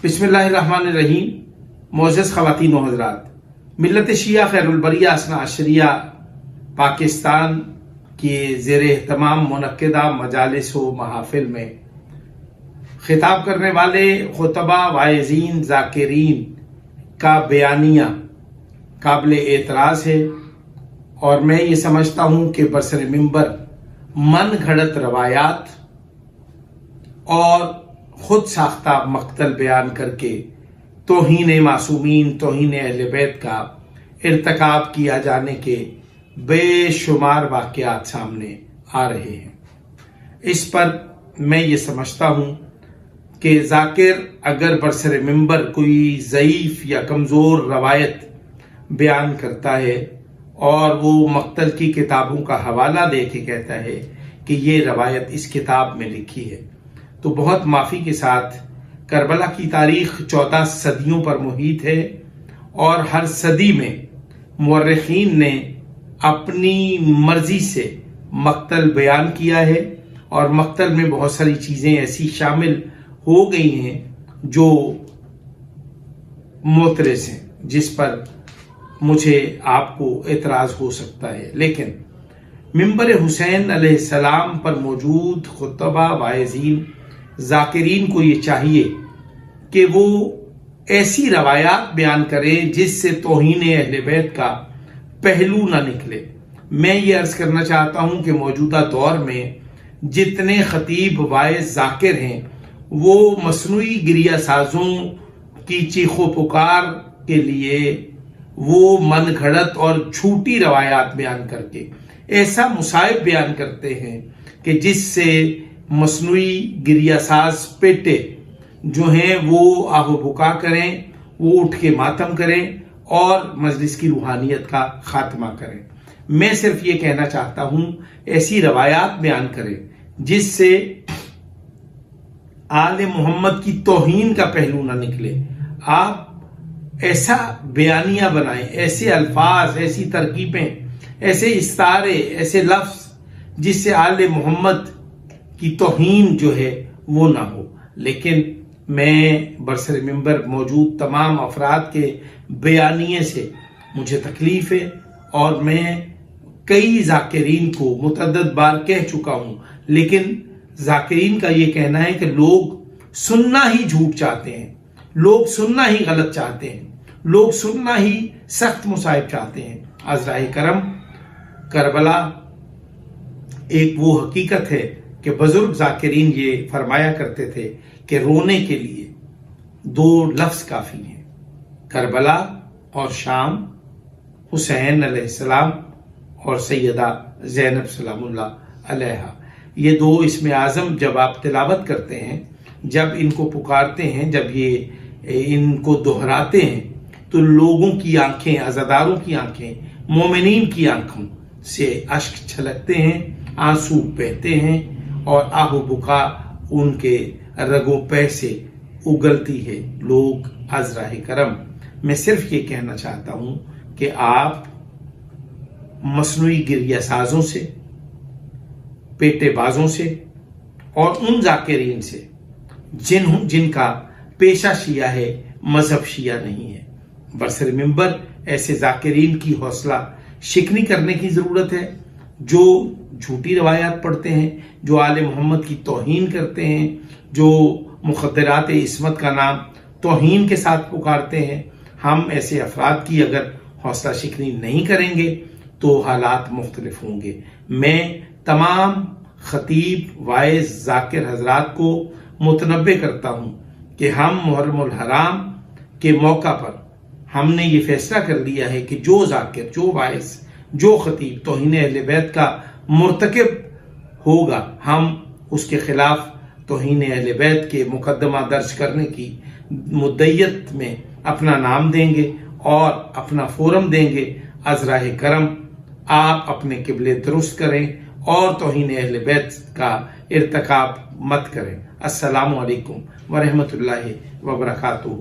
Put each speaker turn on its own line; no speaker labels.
बिस्मिल्लाहिर्रहमानिर्रहीम। मोअज़्ज़ज़ ख़वातीन व हज़रात, मिल्लत शिया खैरुल बरिया असना अशरिया पाकिस्तान के ज़ेरे एहतमाम मुनक्किदा मजालिस व महाफिल में खिताब करने वाले खुतबा वाइज़ीन ज़ाकिरीन का बयानिया काबिल एतराज़ है और मैं ये समझता हूँ कि बरसर मिंबर मन घड़त रवायात और खुद साख्ता मक्तल बयान करके तौहीन मासूमीन, तौहीन अहले बैत का इर्तकाब किया जाने के बेशुमार वाक़यात सामने आ रहे हैं। इस पर मैं ये समझता हूँ कि ज़ाकिर अगर बरसर मिंबर कोई ज़ईफ़ या कमज़ोर रवायत बयान करता है और वो मक्तल की किताबों का हवाला दे के कहता है कि ये रवायत इस किताब में लिखी है, तो बहुत माफ़ी के साथ करबला की तारीख 14 सदियों पर मुहित है और हर सदी में मुअर्रिखीन ने अपनी मर्जी से मक्तल बयान किया है और मक्तल में बहुत सारी चीज़ें ऐसी शामिल हो गई हैं जो मोतरज़ हैं, जिस पर मुझे आपको एतराज़ हो सकता है। लेकिन मिंबर हुसैन अलैहिस्सलाम पर मौजूद खुतबा वाइज़ीन ज़ाकिरीन को ये चाहिए कि वो ऐसी रवायात बयान करें जिससे तौहीन अहले बैत का पहलू ना निकले। मैं ये अर्ज़ करना चाहता हूँ कि मौजूदा दौर में जितने खतीब वाइज़ ज़ाकिर हैं वो मसनूई गिरिया साजों की चीखो पुकार के लिए वो मन घड़त और झूठी रवायात बयान करके ऐसा मुसाइब बयान करते हैं कि जिससे मसनूई गिरियासाज पेटे जो हैं वो आहो बुका करें, वो उठ के मातम करें और मजलिस की रूहानियत का खात्मा करें। मैं सिर्फ ये कहना चाहता हूँ ऐसी रवायात बयान करें जिससे आले मोहम्मद की तौहीन का पहलू ना निकले। आप ऐसा बयानिया बनाएं, ऐसे अल्फाज, ऐसी तरकीबें, ऐसे इस्तारे, ऐसे लफ्ज जिससे आले मोहम्मद की तौहीन जो है वो ना हो। लेकिन मैं बरसर मिंबर मौजूद तमाम अफराद के बयानिए से मुझे तकलीफ है और मैं कई ज़ाकिरीन को मुतअद्दिद बार कह चुका हूँ, लेकिन ज़ाकिरीन का ये कहना है कि लोग सुनना ही झूठ चाहते हैं, लोग सुनना ही गलत चाहते हैं, लोग सुनना ही सख्त मुसाइब चाहते हैं। अज़राए करम करबला एक वो हकीकत है कि बुजुर्ग ज़ाकिरीन ये फरमाया करते थे कि रोने के लिए दो लफ्ज काफ़ी हैं, करबला और शाम, हुसैन अलैहिस्सलाम और सैयदा ज़ैनब सलामुल्लाह अलैहा। ये दो इसमें आज़म जब आप तिलावत करते हैं, जब इनको पुकारते हैं, जब ये इनको दोहराते हैं तो लोगों की आंखें, अज़ादारों की आंखें, मोमिनीन की आंखों से अश्क छलकते हैं, आंसू बहते हैं और आहो बुका उनके रगों पे से उगलती है। लोग अज़राए करम, मैं सिर्फ ये कहना चाहता हूँ कि आप मसनूई गिरिया साजों से, पेटेबाजों से और उन ज़ाकिरीन से जिनका पेशा शिया है, मजहब शिया नहीं है, बरसर मिंबर ऐसे ज़ाकिरीन की हौसला शिकनी करने की ज़रूरत है जो झूठी रवायात पढ़ते हैं, जो आले मोहम्मद की तौहीन करते हैं, जो मुखद्दरात इस्मत का नाम तौहीन के साथ पुकारते हैं। हम ऐसे अफराद की अगर हौसला शिकनी नहीं करेंगे तो हालात मुख्तलिफ होंगे। मैं तमाम खतीब वाइज़ ज़ाकिर हजरात को मुतनब्बे करता हूँ कि हम मुहर्रमुल हराम के मौका पर हमने ये फैसला कर लिया है कि जो ज़ाकिर, जो वाइज़, जो खतीब तौहीन अहले बैत का मुर्तकिब होगा, हम उसके खिलाफ तौहीन अहले बैत के मुकदमा दर्ज करने की मुद्दइयत में अपना नाम देंगे और अपना फोरम देंगे। अज़राए करम, आप अपने किबले दुरुस्त करें और तौहीन अहले बैत का इर्तकाब मत करें। अस्सलामु अलैकुम व रहमतुल्लाहि व बरकातुहू।